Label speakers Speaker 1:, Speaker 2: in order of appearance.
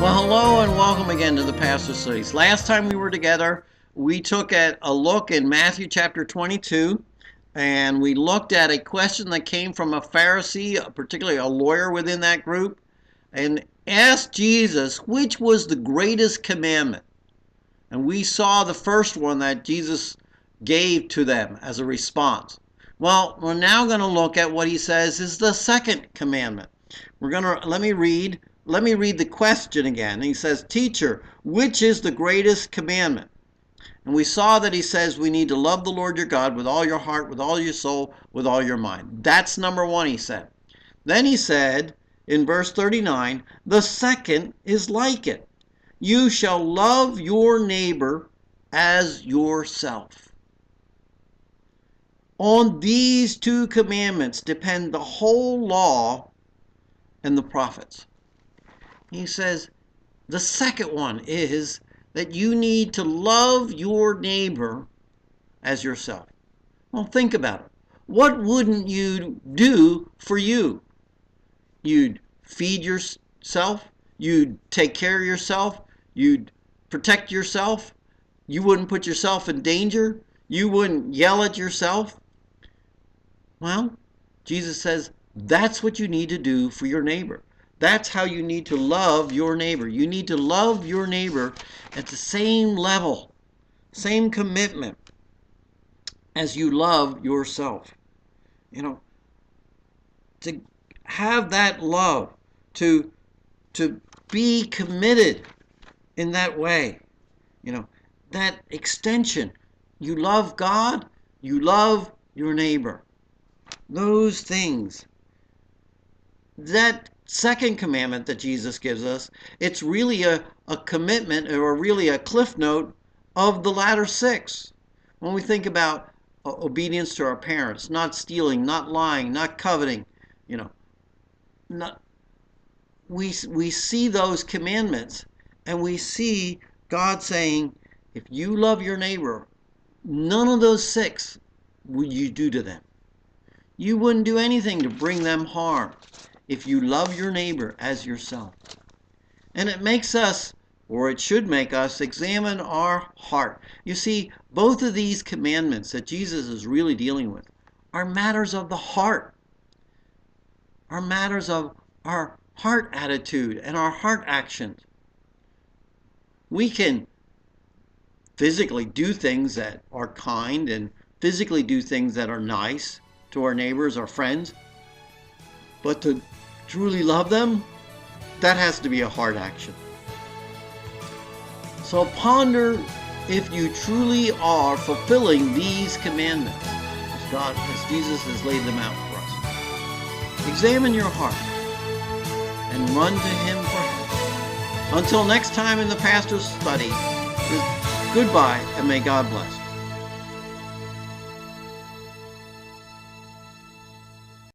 Speaker 1: Well, hello and welcome again to the Pastor Studies. Last time we were together, we took a look in Matthew chapter 22, and we looked at a question that came from a Pharisee, particularly a lawyer within that group, and asked Jesus which was the greatest commandment. And we saw the first one that Jesus gave to them as a response. Well, we're now going to look at what he says is the second commandment. Let me read the question again. He says, "Teacher, which is the greatest commandment?" And we saw that he says we need to love the Lord your God with all your heart, with all your soul, with all your mind. That's number one, he said. Then he said in verse 39, the second is like it. You shall love your neighbor as yourself. On these two commandments depend the whole law and the prophets. He says the second one is that you need to love your neighbor as yourself. Well, think about it. What wouldn't you do for you? You'd feed yourself. You'd take care of yourself. You'd protect yourself. You wouldn't put yourself in danger. You wouldn't yell at yourself. Well, Jesus says that's what you need to do for your neighbor. That's how you need to love your neighbor. You need to love your neighbor at the same level, same commitment as you love yourself. To have that love, to be committed in that way, that extension. You love God, you love your neighbor. Those things. That second commandment that Jesus gives us, it's really a commitment, or really a cliff note of the latter six. When we think about obedience to our parents, not stealing, not lying, not coveting, we see those commandments, and we see God saying, if you love your neighbor, none of those six would you do to them. You wouldn't do anything to bring them harm if you love your neighbor as yourself. And it makes us, or it should make us, examine our heart. You see, both of these commandments that Jesus is really dealing with are matters of the heart, are matters of our heart attitude and our heart actions. We can physically do things that are kind and physically do things that are nice to our neighbors, our friends, but to truly love them, that has to be a heart action. So ponder if you truly are fulfilling these commandments as Jesus has laid them out for us. Examine your heart and run to Him for help. Until next time in the Pastor's Study, goodbye and may God bless.